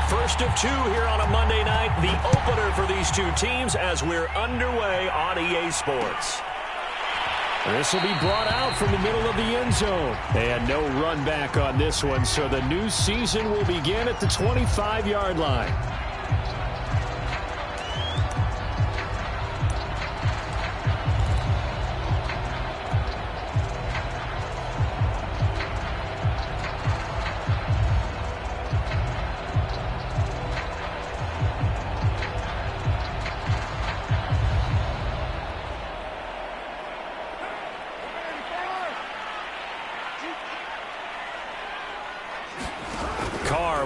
First of two here on a Monday night, the opener for these two teams as we're underway on EA Sports. This will be brought out from the middle of the end zone. And no run back on this one, so the new season will begin at the 25-yard line.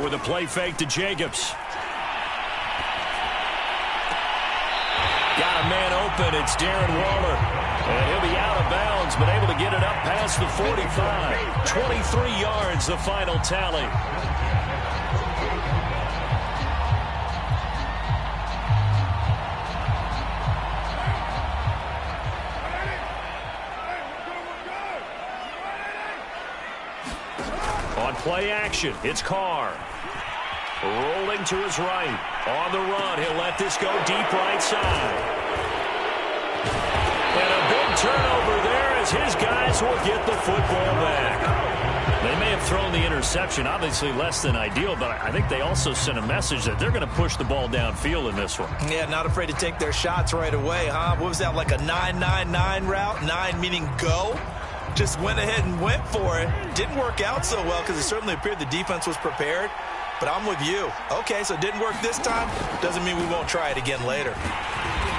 With a play fake to Jacobs. Got a man open. It's Darren Waller. And he'll be out of bounds, but able to get it up past the 45. 23 yards, the final tally. On play action, it's Carr. Rolling to his right. On the run, he'll let this go deep right side. And a big turnover there as his guys will get the football back. They may have thrown the interception, obviously less than ideal, but I think they also sent a message that they're going to push the ball downfield in this one. Yeah, not afraid to take their shots right away, huh? What was that, like a 9-9-9 route? 9 meaning go? Just went ahead and went for it. Didn't work out so well because it certainly appeared the defense was prepared. But I'm with you. Okay, so it didn't work this time. Doesn't mean we won't try it again later.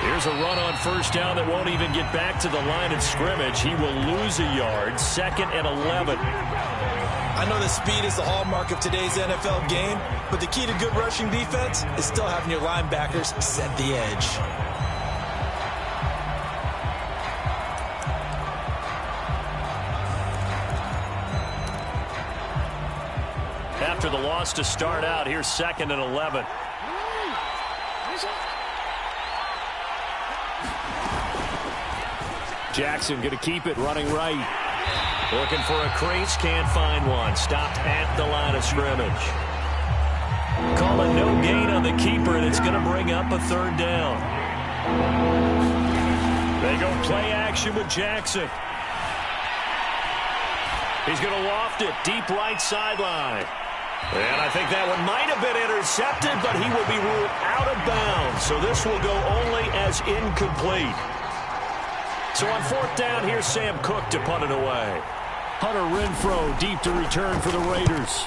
Here's a run on first down that won't even get back to the line of scrimmage. He will lose a yard. 2nd and 11. I know that speed is the hallmark of today's NFL game, but the key to good rushing defense is still having your linebackers set the edge. After the loss to start out, here's 2nd and 11. Jackson going to keep it running right. Looking for a crease, can't find one. Stopped at the line of scrimmage. Calling no gain on the keeper, and it's going to bring up a 3rd down. They go play action with Jackson. He's going to loft it deep right sideline. And I think that one might have been intercepted, but he will be ruled out of bounds. So this will go only as incomplete. So on 4th down, here's Sam Cook to punt it away. Hunter Renfrow deep to return for the Raiders.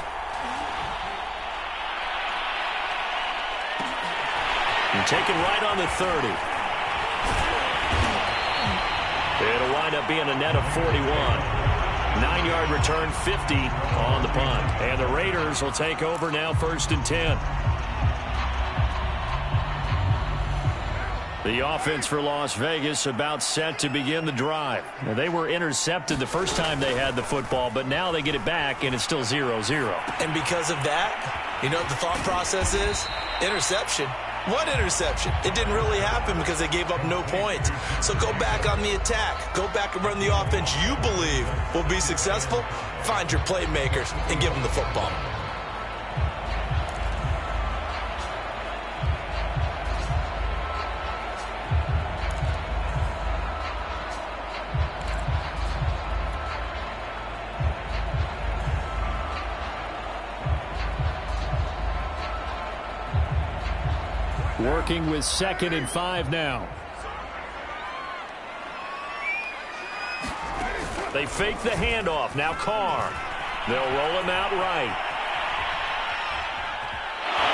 And taken right on the 30. It'll wind up being a net of 41. 9-yard return, 50 on the punt. And the Raiders will take over now, 1st and 10. The offense for Las Vegas about set to begin the drive. Now, they were intercepted the first time they had the football, but now they get it back, and it's still 0-0. And because of that, you know what the thought process is? Interception. What interception? It didn't really happen because they gave up no points. So go back on the attack. Go back and run the offense you believe will be successful. Find your playmakers and give them the football. Working with 2nd and 5 now. They fake the handoff. Now Carr. They'll roll him out right.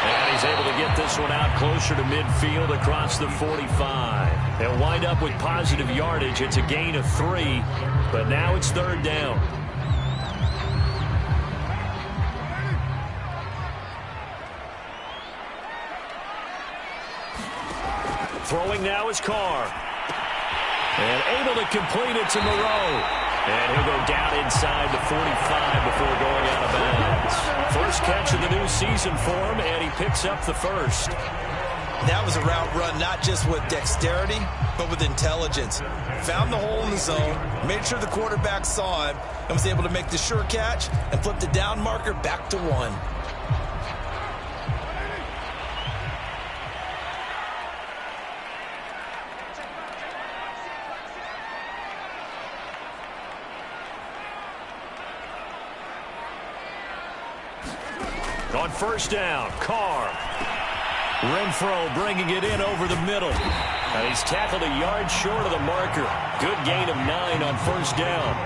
And he's able to get this one out closer to midfield across the 45. They'll wind up with positive yardage. It's a gain of 3, but now it's 3rd down. Throwing now is Carr. And able to complete it to Moreau. And he'll go down inside the 45 before going out of bounds. First catch of the new season for him, and he picks up the 1st. That was a route run not just with dexterity, but with intelligence. Found the hole in the zone, made sure the quarterback saw him, and was able to make the sure catch and flip the down marker back to 1. On first down, Carr. Renfro bringing it in over the middle. And he's tackled a yard short of the marker. Good gain of 9 on first down.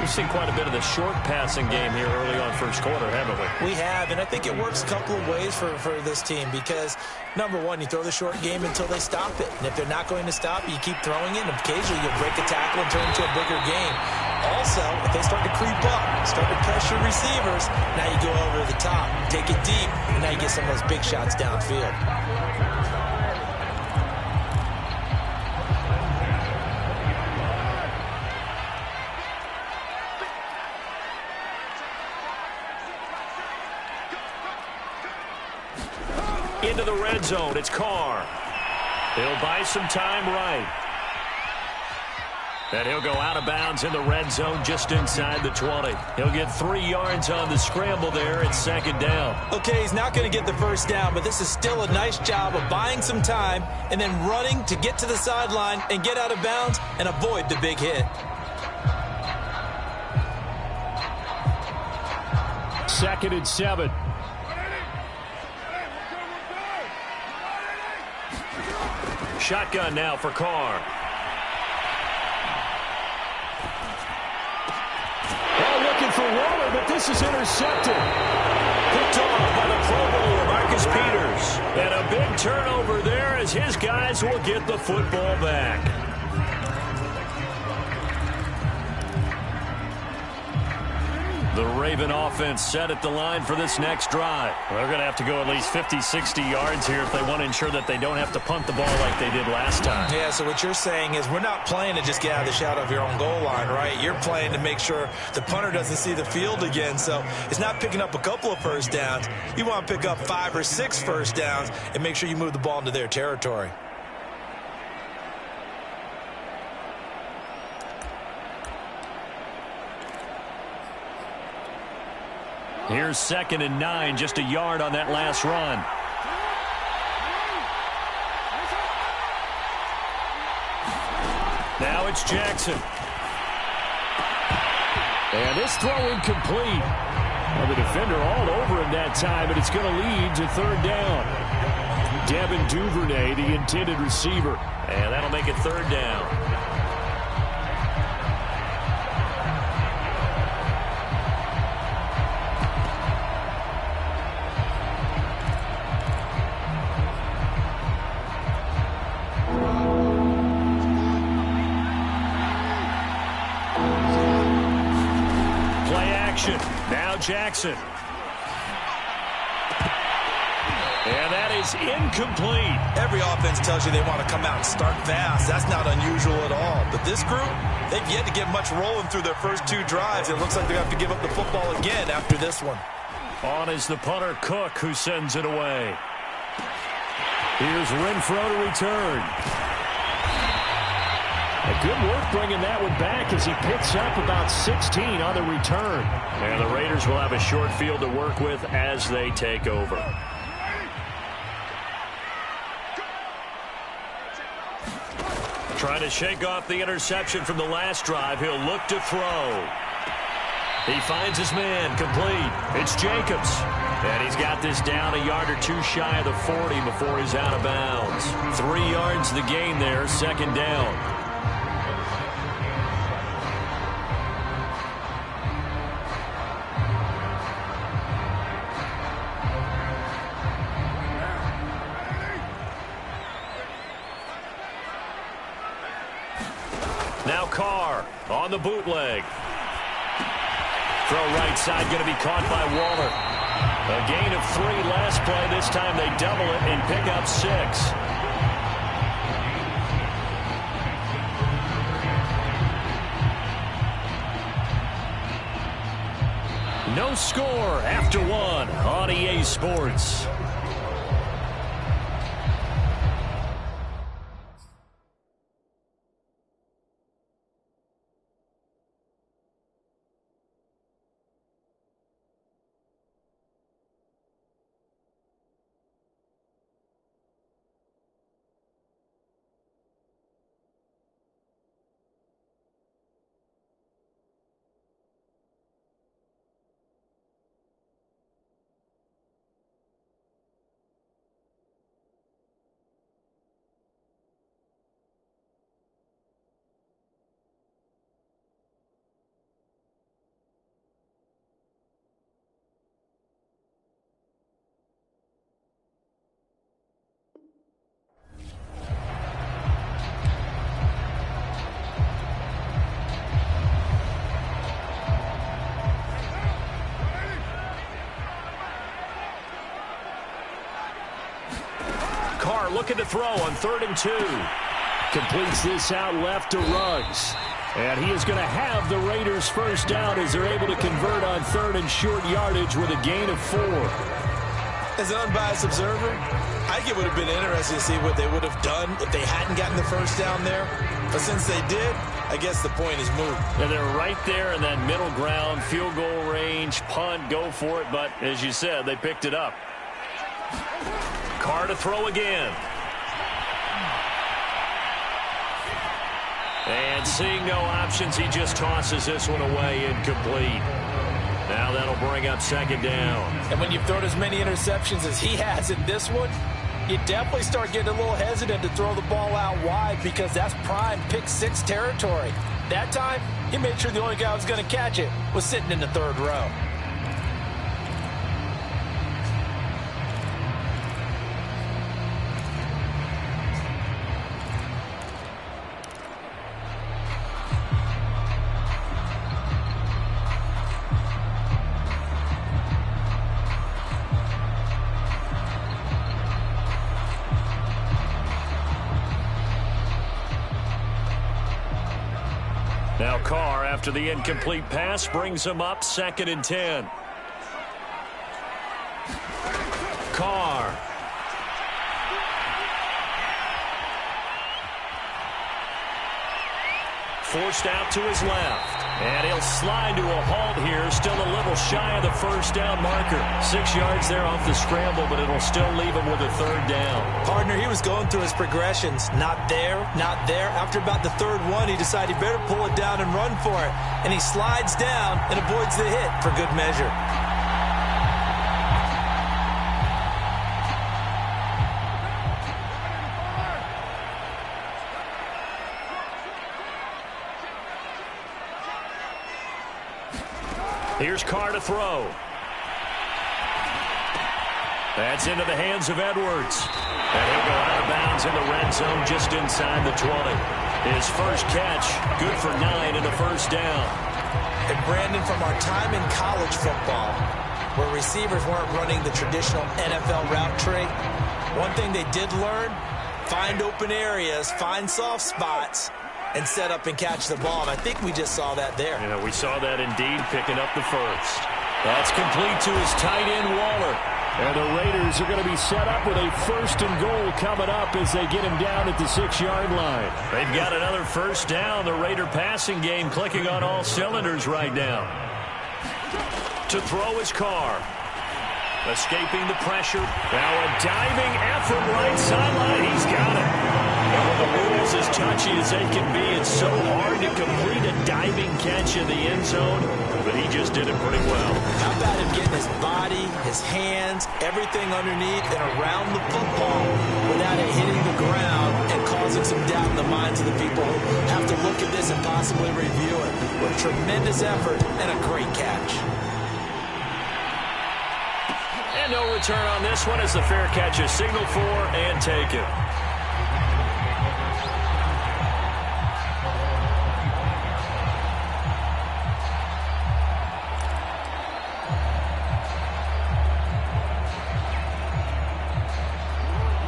We've seen quite a bit of the short passing game here early on first quarter, haven't we? We have, and I think it works a couple of ways for this team because, number one, you throw the short game until they stop it. And if they're not going to stop it, you keep throwing it, and occasionally you'll break a tackle and turn it into a bigger game. Also, if they start to creep up, start to pressure receivers, now you go over the top, take it deep, and now you get some of those big shots downfield. Into the red zone, it's Carr. He'll buy some time right. And he'll go out of bounds in the red zone just inside the 20. He'll get 3 yards on the scramble there. It's second down. Okay, he's not going to get the first down, but this is still a nice job of buying some time and then running to get to the sideline and get out of bounds and avoid the big hit. Second and 7. Shotgun now for Carr. Looking for Waller, but this is intercepted. Picked off by the Pro Bowler, Marcus Peters. And a big turnover there as his guys will get the football back. The Raven offense set at the line for this next drive. They're going to have to go at least 50, 60 yards here if they want to ensure that they don't have to punt the ball like they did last time. Yeah, so what you're saying is we're not playing to just get out of the shadow of your own goal line, right? You're playing to make sure the punter doesn't see the field again. So it's not picking up a couple of first downs. You want to pick up 5 or 6 first downs and make sure you move the ball into their territory. Here's second and 9, just a yard on that last run. Now it's Jackson. And this throw incomplete. Well, the defender all over him that time, and it's going to lead to third down. Devin Duvernay, the intended receiver. And that'll make it third down. Now Jackson. And that is incomplete. Every offense tells you they want to come out and start fast. That's not unusual at all. But this group, they've yet to get much rolling through their first 2 drives. It looks like they have to give up the football again after this one. On is the punter, Cook, who sends it away. Here's Renfro to return. Good work bringing that one back as he picks up about 16 on the return. And the Raiders will have a short field to work with as they take over. Trying to shake off the interception from the last drive. He'll look to throw. He finds his man, complete. It's Jacobs. And he's got this down a yard or 2 shy of the 40 before he's out of bounds. 3 yards the gain there, second down. Now Carr on the bootleg. Throw right side going to be caught by Waller. A gain of 3 last play. This time they double it and pick up 6. No score after 1 on EA Sports. looking to throw on 3rd and 2. Completes this out left to Ruggs. And he is going to have the Raiders first down as they're able to convert on 3rd and short yardage with a gain of 4. As an unbiased observer, I think it would have been interesting to see what they would have done if they hadn't gotten the first down there. But since they did, I guess the point is moot. And they're right there in that middle ground, field goal range, punt, go for it. But as you said, they picked it up. Carr to throw again. And seeing no options, he just tosses this one away, incomplete. Now that'll bring up 2nd down. And when you've thrown as many interceptions as he has in this one, you definitely start getting a little hesitant to throw the ball out wide because that's prime pick 6 territory. That time, he made sure the only guy who was going to catch it was sitting in the 3rd row. Now Carr, after the incomplete pass, brings him up 2nd and 10. Carr. Forced out to his left. And he'll slide to a halt here, still a little shy of the first down marker. 6 yards there off the scramble, but it'll still leave him with a 3rd down. Partner, he was going through his progressions. Not there, not there. After about the 3rd one, he decided he better pull it down and run for it. And he slides down and avoids the hit for good measure. Here's Carr to throw. That's into the hands of Edwards. And he'll go out of bounds in the red zone just inside the 20. His first catch, good for 9 and a first down. And Brandon, from our time in college football, where receivers weren't running the traditional NFL route tree, one thing they did learn, find open areas, find soft spots, and set up and catch the ball. And I think we just saw that there. Yeah, we saw that indeed, picking up the first. That's complete to his tight end, Waller. And the Raiders are going to be set up with a 1st and goal coming up as they get him down at the 6-yard line. They've got another first down. The Raider passing game clicking on all cylinders right now. To throw his Carr. Escaping the pressure. Now a diving effort right sideline. He's got it. And when the rules as touchy as they can be, it's so hard to complete a diving catch in the end zone, but he just did it pretty well. How about him getting his body, his hands, everything underneath and around the football without it hitting the ground and causing some doubt in the minds of the people who have to look at this and possibly review it. What a tremendous effort and a great catch. And no return on this one as the fair catch is signaled for and taken.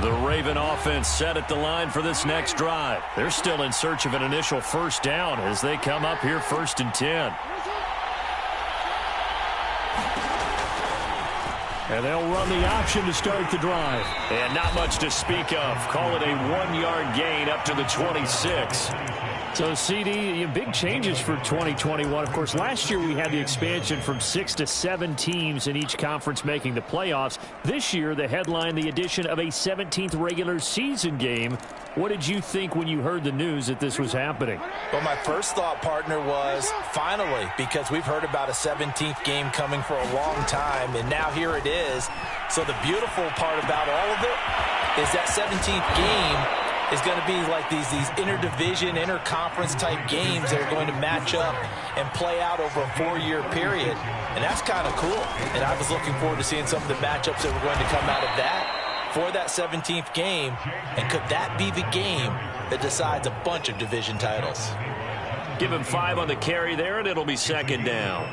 The Raven offense set at the line for this next drive. They're still in search of an initial first down as they come up here 1st and 10. And they'll run the option to start the drive. And not much to speak of. Call it a 1-yard gain up to the 26. So, CD, big changes for 2021. Of course, last year we had the expansion from 6 to 7 teams in each conference making the playoffs. This year, the headline, the addition of a 17th regular season game. What did you think when you heard the news that this was happening? Well, my first thought, partner, was finally, because we've heard about a 17th game coming for a long time, and now here it is. So the beautiful part about all of it is that 17th game is going to be like these interdivision, interconference type games that are going to match up and play out over a 4-year period. And that's kind of cool. And I was looking forward to seeing some of the matchups that were going to come out of that for that 17th game. And could that be the game that decides a bunch of division titles? Give him 5 on the carry there, and it'll be 2nd down.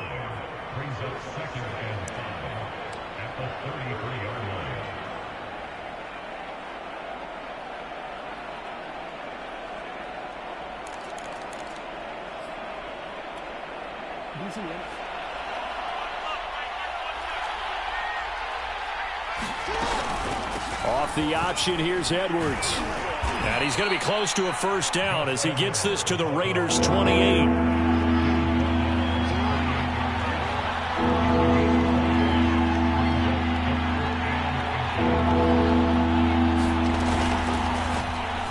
Off the option, here's Edwards. And he's going to be close to a first down as he gets this to the Raiders' 28.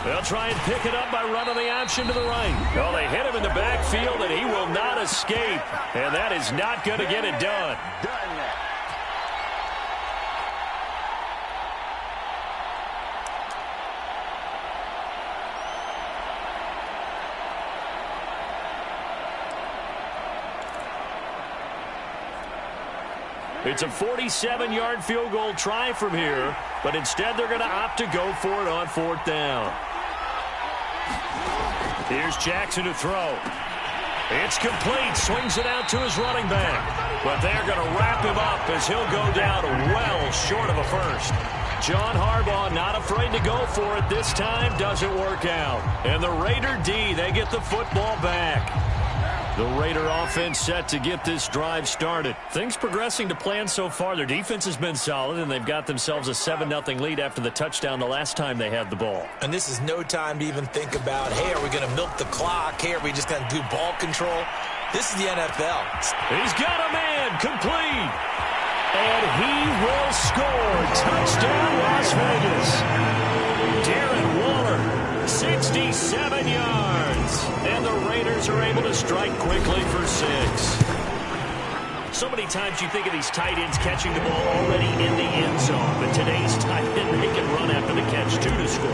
They'll try and pick it up by running the option to the right. Well, they hit him in the backfield, and he will not escape. And that is not going to get it done. It's a 47-yard field goal try from here, but instead they're going to opt to go for it on fourth down. Here's Jackson to throw. It's complete. Swings it out to his running back. But they're going to wrap him up as he'll go down well short of a first. John Harbaugh not afraid to go for it this time. Doesn't work out. And the Raider D, they get the football back. The Raider offense set to get this drive started. Things progressing to plan so far. Their defense has been solid, and they've got themselves a 7-0 lead after the touchdown the last time they had the ball. And this is no time to even think about, hey, are we going to milk the clock? Hey, are we just going to do ball control? This is the NFL. He's got a man complete. And he will score. Touchdown, Las Vegas. Darren Waller, 67 yards. And the Raiders are able to strike quickly for 6. So many times you think of these tight ends catching the ball already in the end zone. But today's tight end, they can run after the catch, too, to score.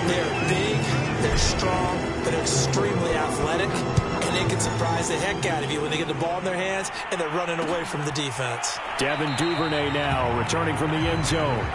They're big, they're strong, they're extremely athletic. And they can surprise the heck out of you when they get the ball in their hands and they're running away from the defense. Devin Duvernay now returning from the end zone.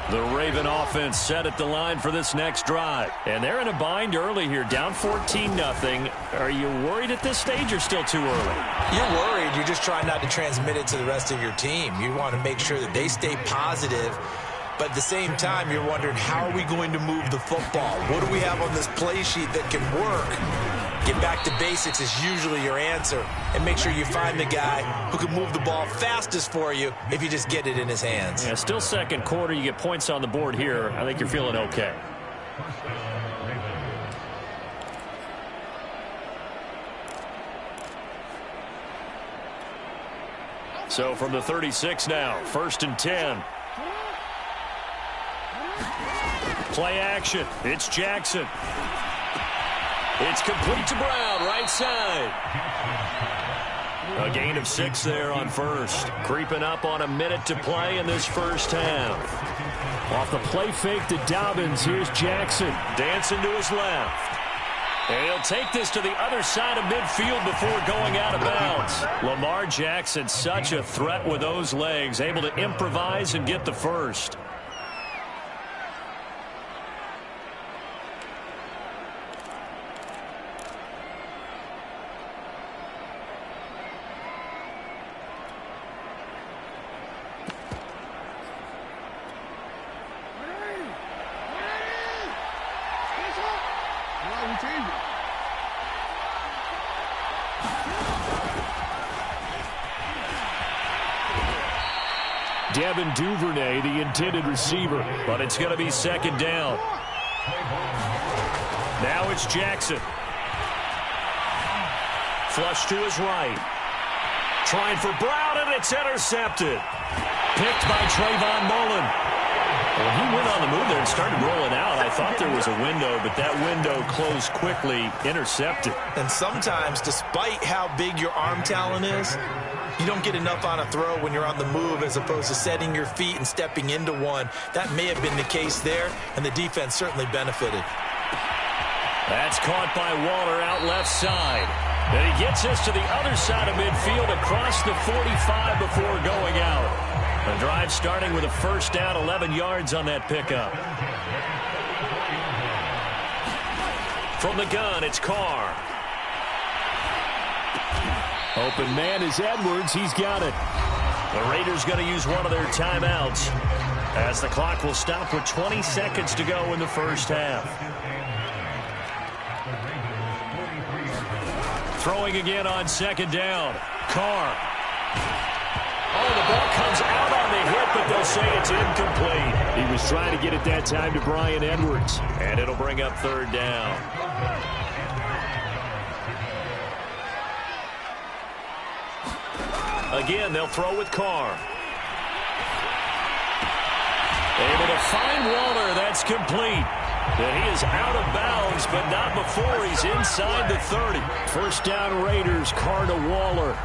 The Raven offense set at the line for this next drive. And they're in a bind early here, down 14-0. Are you worried at this stage or still too early? You're worried. You're just trying not to transmit it to the rest of your team. You want to make sure that they stay positive. But at the same time, you're wondering, how are we going to move the football? What do we have on this play sheet that can work? Get back to basics is usually your answer. And make sure you find the guy who can move the ball fastest for you if you just get it in his hands. Yeah, still second quarter. You get points on the board here. I think you're feeling okay. So from the 36 now, 1st and 10. Play action. It's Jackson. It's complete to Brown, right side. A gain of 6 there on first. Creeping up on a minute to play in this first half. Off the play fake to Dobbins, here's Jackson. Dancing to his left. And he'll take this to the other side of midfield before going out of bounds. Lamar Jackson, such a threat with those legs, able to improvise and get the first. Devin Duvernay, the intended receiver, but it's going to be second down. Now it's Jackson. Flush to his right. Trying for Brown, and it's intercepted. Picked by Trayvon Mullen. Well, he went on the move there and started rolling out. I thought there was a window, but that window closed quickly, intercepted. And sometimes, despite how big your arm talent is, you don't get enough on a throw when you're on the move as opposed to setting your feet and stepping into one. That may have been the case there, and the defense certainly benefited. That's caught by Waller out left side. And he gets us to the other side of midfield across the 45 before going out. The drive starting with a first down, 11 yards on that pickup. From the gun, it's Carr. Open man is Edwards. He's got it. The Raiders going to use one of their timeouts as the clock will stop with 20 seconds to go in the first half. Throwing again on second down. Carr. Oh, the ball comes out on the hit, but they'll say it's incomplete. He was trying to get it that time to Brian Edwards. And it'll bring up third down. Again, they'll throw with Carr. Able to find Waller. That's complete. And he is out of bounds, but not before he's inside the 30. First down Raiders, Carr to Waller.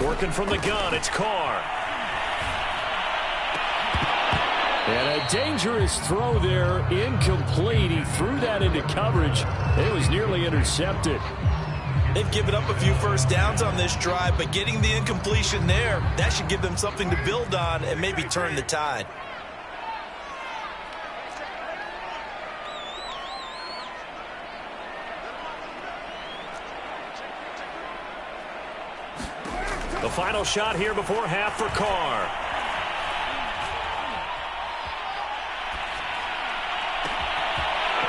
Working from the gun, it's Carr. And a dangerous throw there, incomplete. He threw that into coverage. It was nearly intercepted. They've given up a few first downs on this drive, but getting the incompletion there, that should give them something to build on and maybe turn the tide. The final shot here before half for Carr.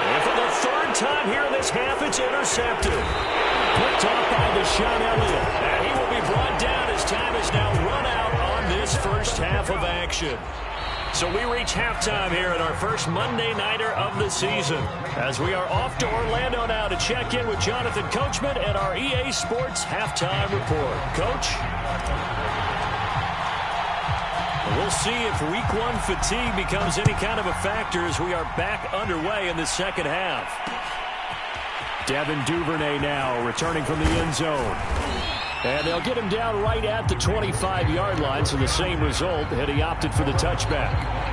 And for the third time here in this half, it's intercepted. Picked off by Deshaun Elliott. And he will be brought down as time is now run out on this first half of action. So we reach halftime here at our first Monday Nighter of the season, as we are off to Orlando now to check in with Jonathan Coachman and our EA Sports Halftime Report. Coach? We'll see if Week 1 fatigue becomes any kind of a factor as we are back underway in the second half. Devin Duvernay now returning from the end zone. And they'll get him down right at the 25-yard line, so the same result, and he opted for the touchback.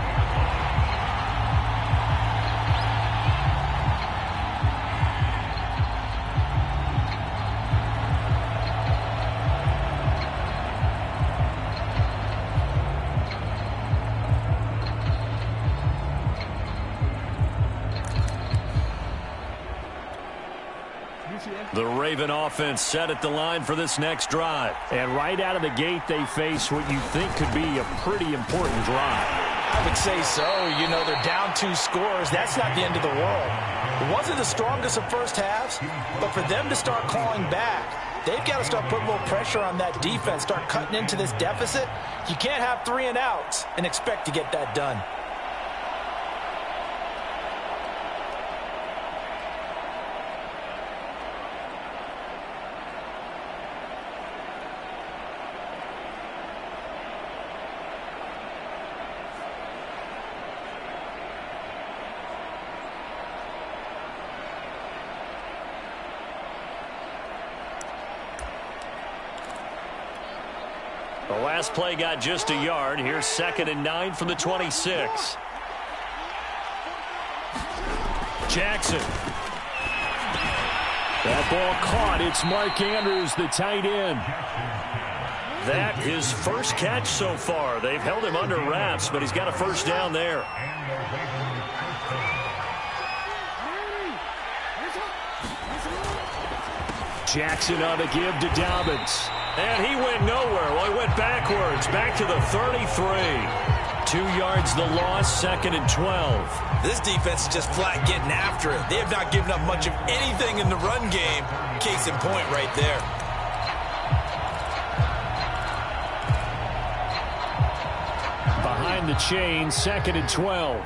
The Raven offense set at the line for this next drive. And right out of the gate, they face what you think could be a pretty important drive. I would say so. You know, they're down 2 scores. That's not the end of the world. It wasn't the strongest of first halves, but for them to start clawing back, they've got to start putting a little pressure on that defense, start cutting into this deficit. You can't have 3 and outs and expect to get that done. The last play got just a yard. Here's 2nd and 9 from the 26. Jackson. That ball caught. It's Mark Andrews, the tight end. That his first catch so far. They've held him under wraps, but he's got a first down there. Jackson on the give to Dobbins. And he went nowhere. Well, he went backwards, back to the 33. 2 yards the loss, 2nd and 12. This defense is just flat getting after it. They have not given up much of anything in the run game. Case in point right there. Behind the chain, 2nd and 12.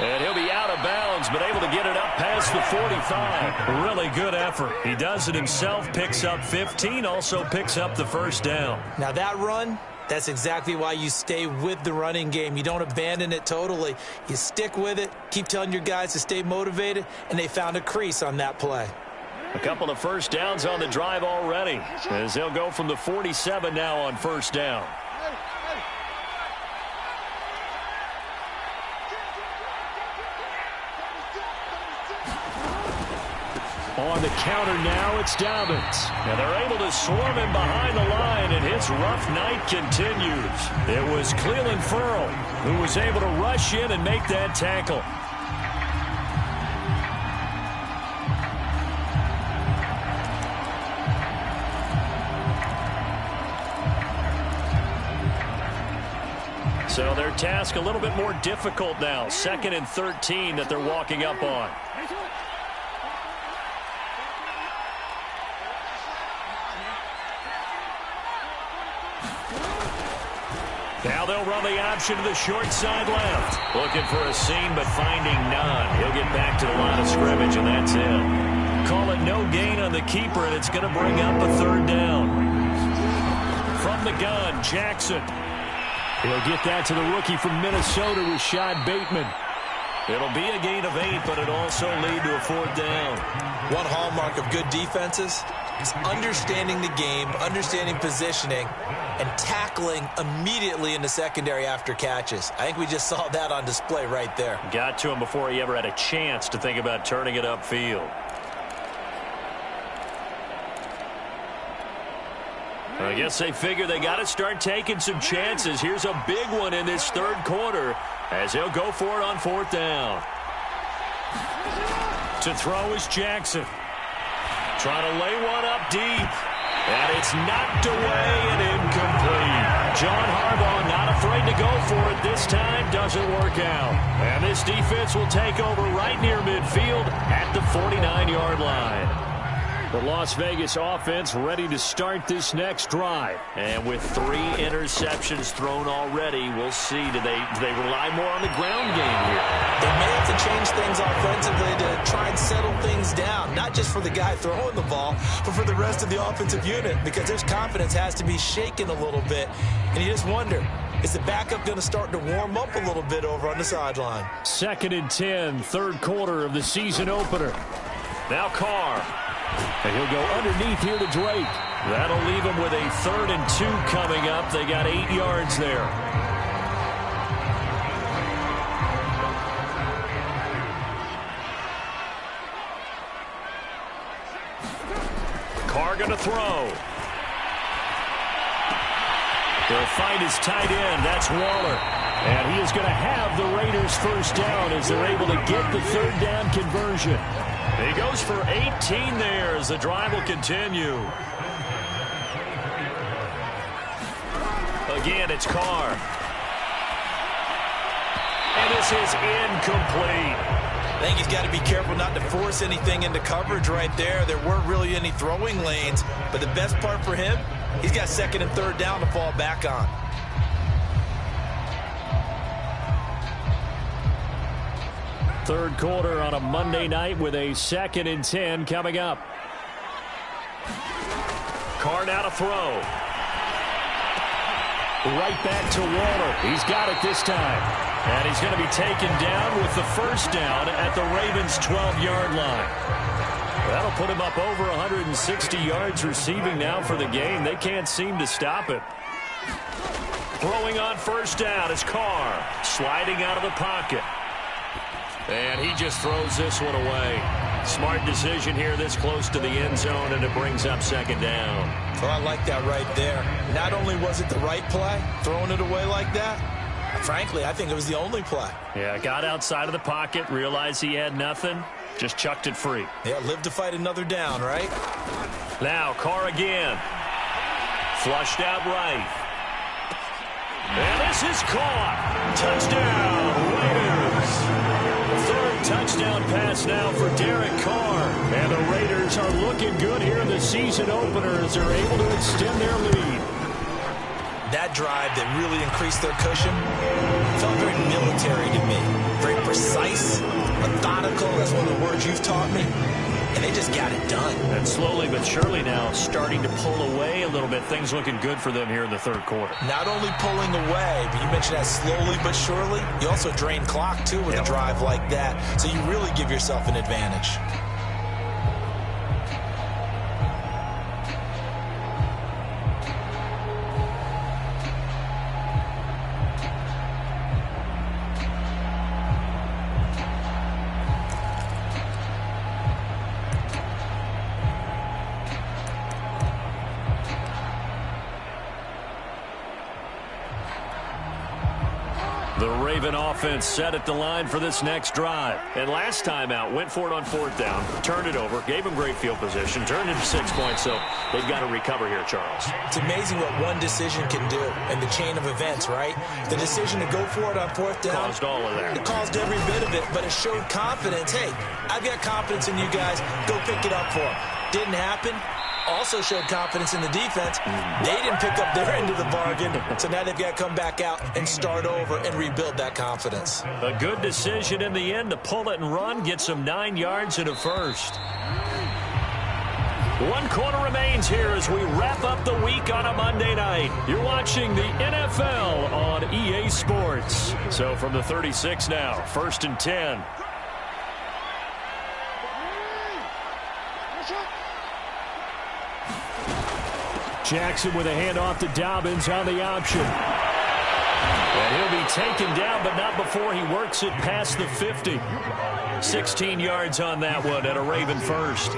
And he'll be out of bounds, but able to get it up past the 45. Really good effort. He does it himself, picks up 15, also picks up the first down. Now that run, that's exactly why you stay with the running game. You don't abandon it totally. You stick with it, keep telling your guys to stay motivated, and they found a crease on that play. A couple of first downs on the drive already, as they'll go from the 47 now on first down. on the counter now, it's Dobbins. And they're able to swarm him behind the line, and his rough night continues. It was Clelin Ferrell who was able to rush in and make that tackle. So their task a little bit more difficult now. 2nd and 13 that they're walking up on. Now they'll run the option to the short side left. Looking for a seam, but finding none. He'll get back to the line of scrimmage, and that's it. Call it no gain on the keeper, and it's going to bring up a 3rd down. From the gun, Jackson. He'll get that to the rookie from Minnesota, Rashad Bateman. It'll be a gain of 8, but it'll also lead to a 4th down. One hallmark of good defenses is understanding the game, understanding positioning, and tackling immediately in the secondary after catches. I think we just saw that on display right there. Got to him before he ever had a chance to think about turning it upfield. I guess they figure they got to start taking some chances. Here's a big one in this 3rd quarter as he'll go for it on 4th down. To throw is Jackson. Trying to lay one up deep. And it's knocked away and incomplete. John Harbaugh not afraid to go for it. This time doesn't work out. And this defense will take over right near midfield at the 49-yard line. The Las Vegas offense ready to start this next drive. And with 3 interceptions thrown already, we'll see. Do they rely more on the ground game here? They may have to change things offensively to try and settle things down. Not just for the guy throwing the ball, but for the rest of the offensive unit. Because their confidence has to be shaken a little bit. And you just wonder, is the backup going to start to warm up a little bit over on the sideline? 2nd and 10, 3rd quarter of the season opener. Now Carr. And he'll go underneath here to Drake. That'll leave him with a 3rd and 2 coming up. They got 8 yards there. Carr going to throw. They'll find his tight end. That's Waller. And he is going to have the Raiders 1st down as they're able to get the 3rd down conversion. He goes for 18 there as the drive will continue. Again, it's Carr. And this is incomplete. I think he's got to be careful not to force anything into coverage right there. There weren't really any throwing lanes. But the best part for him, he's got 2nd and 3rd down to fall back on. Third quarter on a Monday night with a 2nd and 10 coming up. Carr now to throw. Right back to Waller. He's got it this time. And he's going to be taken down with the 1st down at the Ravens' 12-yard line. That'll put him up over 160 yards receiving now for the game. They can't seem to stop it. Throwing on 1st down is Carr. Sliding out of the pocket. And he just throws this one away. Smart decision here this close to the end zone, and it brings up 2nd down. Well, I like that right there. Not only was it the right play, throwing it away like that, frankly, I think it was the only play. Yeah, got outside of the pocket, realized he had nothing, just chucked it free. Yeah, live to fight another down, right? Now, Carr again. Flushed out right. And this is caught. Touchdown, Raiders. 3rd touchdown pass now for Derek Carr. And the Raiders are looking good here in the season opener as they're able to extend their lead. That drive that really increased their cushion felt very military to me. Very precise, methodical. That's one of the words you've taught me. And they just got it done. And slowly but surely now starting to pull away a little bit. Things looking good for them here in the 3rd quarter. Not only pulling away, but you mentioned that slowly but surely. You also drain clock, too, with a drive like that. So you really give yourself an advantage. The Raven offense set at the line for this next drive. And last time out, went for it on 4th down, turned it over, gave him great field position, turned into 6 points, so they've got to recover here, Charles. It's amazing what one decision can do in the chain of events, right? The decision to go for it on 4th down. Caused all of that. It caused every bit of it, but it showed confidence. Hey, I've got confidence in you guys. Go pick it up for them. Didn't happen. Also showed confidence in the defense. They didn't pick up their end of the bargain, so now they've got to come back out and start over and rebuild that confidence. A good decision in the end to pull it and run, get some 9 yards and a first. 1 quarter remains here as we wrap up the week on a Monday night. You're watching the NFL on EA Sports. So from the 36 now, 1st and 10. Jackson with a handoff to Dobbins on the option. And he'll be taken down, but not before he works it past the 50. 16 yards on that one and a Raven first.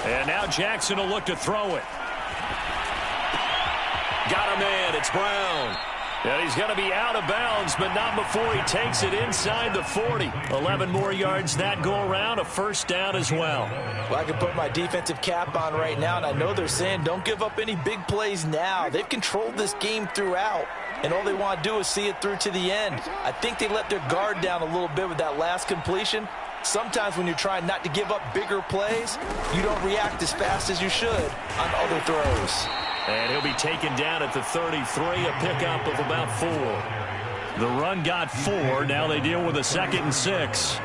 And now Jackson will look to throw it. Got a man. It's Brown. And he's going to be out of bounds, but not before he takes it inside the 40. 11 more yards that go around, a first down as well. Well, I can put my defensive cap on right now, and I know they're saying don't give up any big plays now. They've controlled this game throughout, and all they want to do is see it through to the end. I think they let their guard down a little bit with that last completion. Sometimes when you're trying not to give up bigger plays, you don't react as fast as you should on other throws. And he'll be taken down at the 33, a pickup of about 4. The run got 4. Now they deal with a 2nd and 6.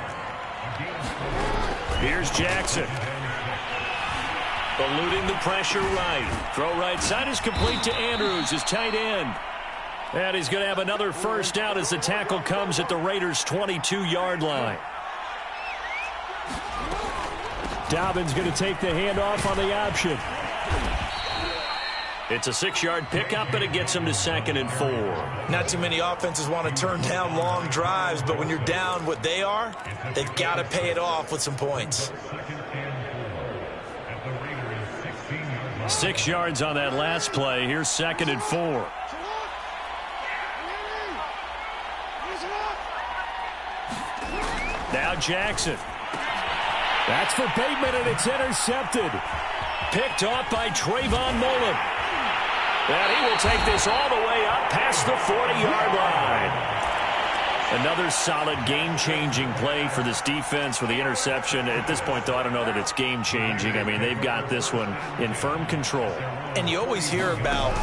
Here's Jackson. Eluding the pressure right. Throw right side is complete to Andrews, his tight end. And he's going to have another first down as the tackle comes at the Raiders' 22-yard line. Dobbins going to take the handoff on the option. It's a 6-yard pickup, and it gets him to 2nd and 4. Not too many offenses want to turn down long drives, but when you're down what they are, they've got to pay it off with some points. 6 yards on that last play. Here's 2nd and 4. Now Jackson. That's for Bateman, and it's intercepted. Picked off by Trayvon Mullen. And he will take this all the way up past the 40-yard line. Another solid game-changing play for this defense with the interception. At this point, though, I don't know that it's game-changing. I mean, they've got this one in firm control. And you always hear about,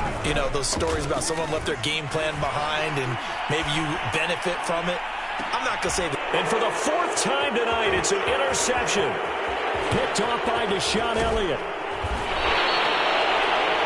those stories about someone left their game plan behind and maybe you benefit from it. I'm not going to say that. And for the 4th time tonight, it's an interception. Picked off by Deshaun Elliott.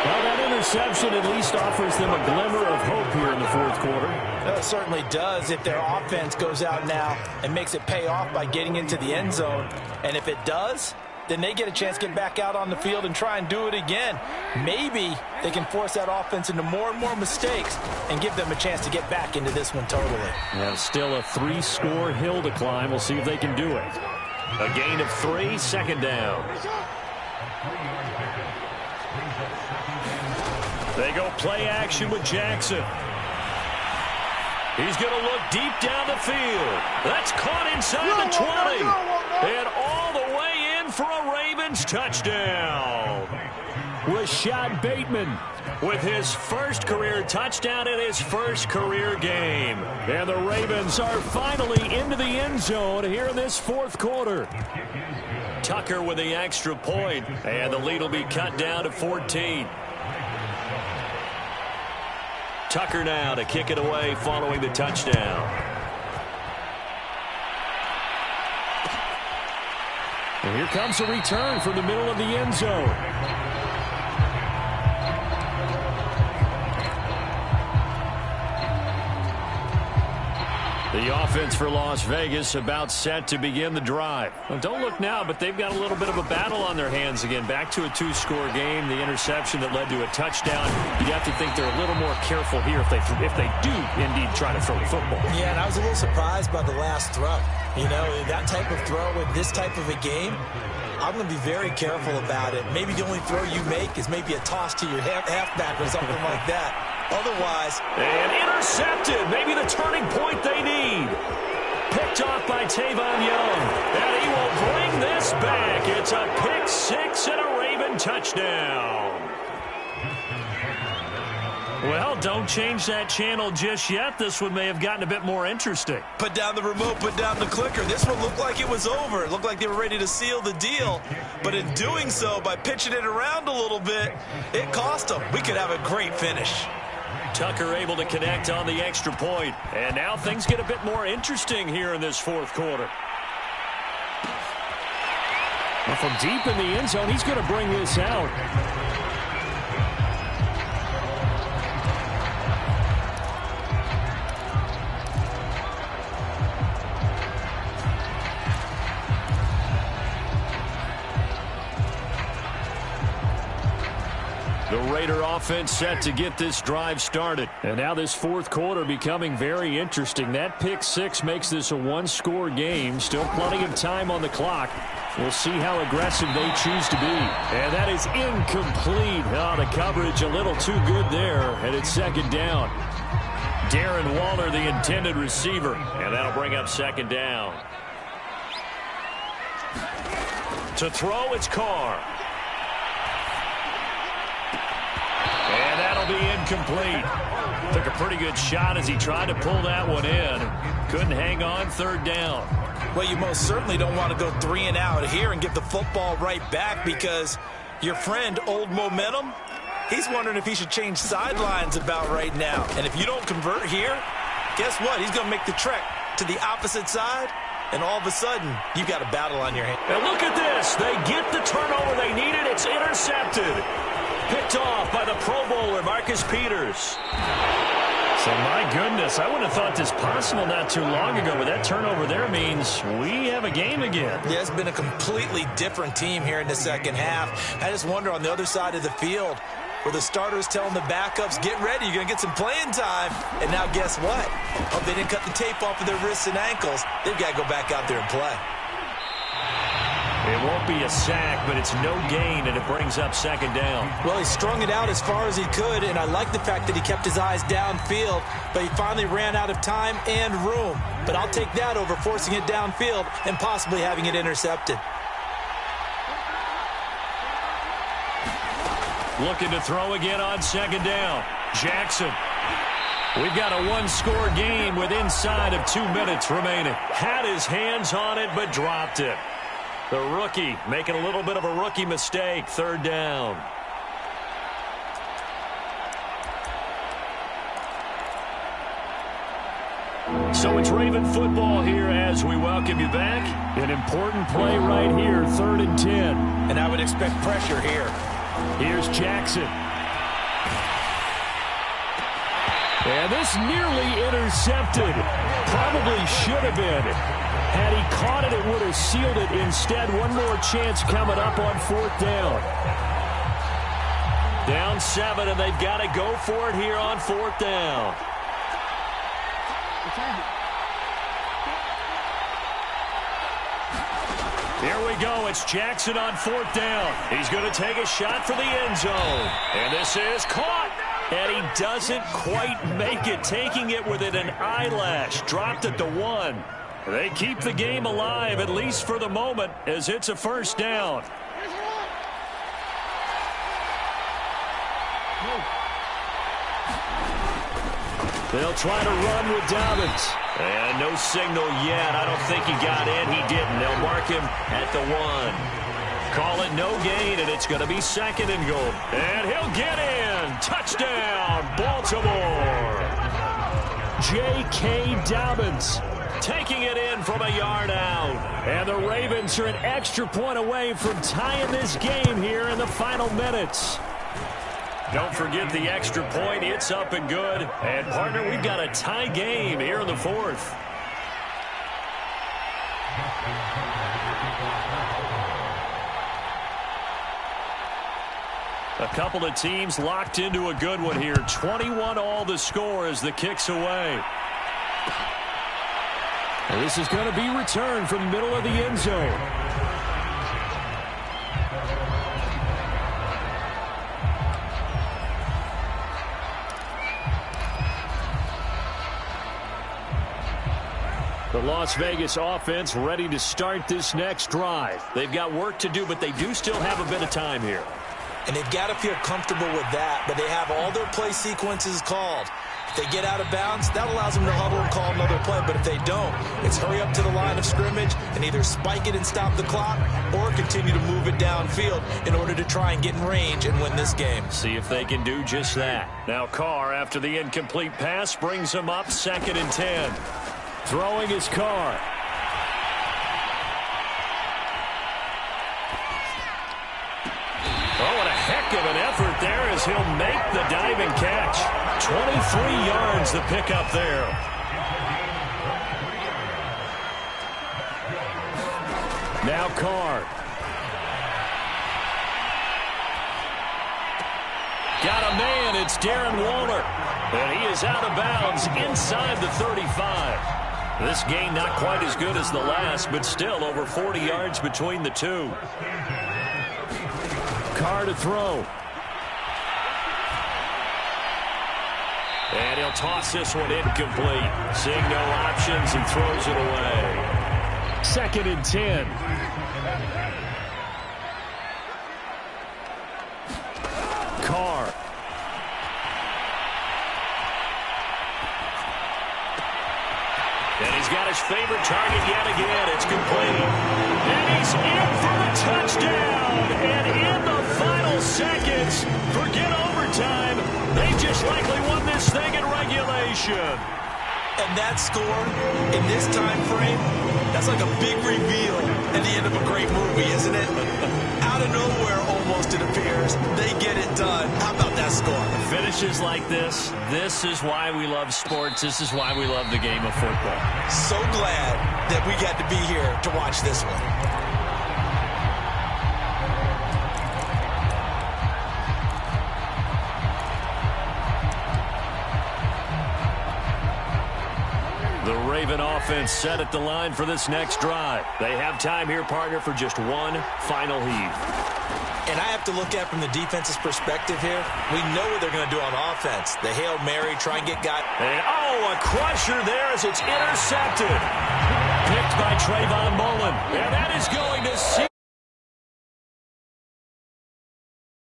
Well, that interception at least offers them a glimmer of hope here in the 4th quarter. It certainly does if their offense goes out now and makes it pay off by getting into the end zone. And if it does, then they get a chance to get back out on the field and try and do it again. Maybe they can force that offense into more and more mistakes and give them a chance to get back into this one totally. Yeah, still a 3-score hill to climb. We'll see if they can do it. A gain of 3, 2nd down. They go play action with Jackson. He's going to look deep down the field. That's caught inside the 20. And all the way in for a Ravens touchdown. Rashad Bateman with his first career touchdown in his first career game. And the Ravens are finally into the end zone here in this 4th quarter. Tucker with the extra point, and the lead will be cut down to 14. Tucker now to kick it away following the touchdown. And here comes a return from the middle of the end zone. The offense for Las Vegas about set to begin the drive. Well, don't look now, but they've got a little bit of a battle on their hands again. Back to a 2-score game. The interception that led to a touchdown. You'd have to think they're a little more careful here if they do indeed try to throw the football. Yeah, and I was a little surprised by the last throw. That type of throw with this type of a game, I'm going to be very careful about it. Maybe the only throw you make is maybe a toss to your halfback or something like that. Otherwise. And intercepted. Maybe the turning point they need. Picked off by Tavon Young. And he will bring this back. It's a pick six and a Raven touchdown. Well, don't change that channel just yet. This one may have gotten a bit more interesting. Put down the remote, put down the clicker. This one looked like it was over. It looked like they were ready to seal the deal. But in doing so, by pitching it around a little bit, it cost them. We could have a great finish. Tucker able to connect on the extra point. And now things get a bit more interesting here in this fourth quarter. Well, from deep in the end zone, he's going to bring this out. The Raider offense set to get this drive started. And now this fourth quarter becoming very interesting. That pick six makes this a one-score game. Still plenty of time on the clock. We'll see how aggressive they choose to be. And that is incomplete. Oh, the coverage a little too good there. And it's second down. Darren Waller, the intended receiver. And that'll bring up second down. To throw, it's Carr. And that'll be incomplete. Took a pretty good shot as he tried to pull that one in. Couldn't hang on, third down. Well, you most certainly don't want to go 3 and out here and give the football right back because your friend, Old Momentum, he's wondering if he should change sidelines about right now. And if you don't convert here, guess what? He's going to make the trek to the opposite side, and all of a sudden, you've got a battle on your hands. And look at this. They get the turnover they needed. It's intercepted. Picked off by the Pro Bowler, Marcus Peters. So, my goodness, I wouldn't have thought this possible not too long ago, but that turnover there means we have a game again. Yeah, it's been a completely different team here in the second half. I just wonder on the other side of the field where the starters telling the backups, get ready, you're going to get some playing time. And now guess what? Oh, they didn't cut the tape off of their wrists and ankles. They've got to go back out there and play. It won't be a sack, but it's no gain, and it brings up second down. Well, he strung it out as far as he could, and I like the fact that he kept his eyes downfield, but he finally ran out of time and room. But I'll take that over forcing it downfield and possibly having it intercepted. Looking to throw again on second down. Jackson. We've got a one-score game with inside of 2 minutes remaining. Had his hands on it, but dropped it. The rookie making a little bit of a rookie mistake. Third down. So it's Raven football here as we welcome you back. An important play right here, 3rd and 10. And I would expect pressure here. Here's Jackson. And this nearly intercepted. Probably should have been. Had he caught it, it would have sealed it. Instead, one more chance coming up on 4th down. Down 7, and they've got to go for it here on 4th down. Here we go. It's Jackson on 4th down. He's going to take a shot for the end zone. And this is caught. And he doesn't quite make it, taking it within an eyelash. Dropped at the 1. They keep the game alive, at least for the moment, as it's a first down. They'll try to run with Dobbins. And no signal yet. I don't think he got in. He didn't. They'll mark him at the 1. Call it no gain, and it's going to be 2nd and goal. And he'll get in. Touchdown, Baltimore. J.K. Dobbins taking it in from a yard out. And the Ravens are an extra point away from tying this game here in the final minutes. Don't forget the extra point. It's up and good. And, partner, we've got a tie game here in the 4th. A couple of teams locked into a good one here. 21 all the score as the kick's away. And this is going to be returned from the middle of the end zone. The Las Vegas offense ready to start this next drive. They've got work to do, but they do still have a bit of time here. And they've got to feel comfortable with that, but they have all their play sequences called. If they get out of bounds, that allows them to huddle and call another play. But if they don't, it's hurry up to the line of scrimmage and either spike it and stop the clock or continue to move it downfield in order to try and get in range and win this game. See if they can do just that. Now Carr, after the incomplete pass, brings him up 2nd and 10. Throwing his Carr. Oh, what a heck of an effort there as he'll make the diving catch. 23 yards the pickup there. Now Carr. Got a man, it's Darren Waller. And he is out of bounds inside the 35. This game not quite as good as the last, but still over 40 yards between the two. Carr to throw. And he'll toss this one incomplete. Seeing no options and throws it away. 2nd and 10. Carr. And he's got his favorite target yet again. It's complete. And he's in for the touchdown. And in the final seconds, forget overtime. They just likely won this thing in regulation. And that score in this time frame, that's like a big reveal at the end of a great movie, isn't it? Out of nowhere, almost, it appears. They get it done. How about that score? Finishes like this is why we love sports. This is why we love the game of football. So glad that we got to be here to watch this one. The Raven offense set at the line for this next drive. They have time here, partner, for just one final heave. And I have to look at it from the defense's perspective here. We know what they're going to do on offense. The Hail Mary, try and get guys. And, a crusher there as it's intercepted. Picked by Trayvon Mullen. And that is going to seal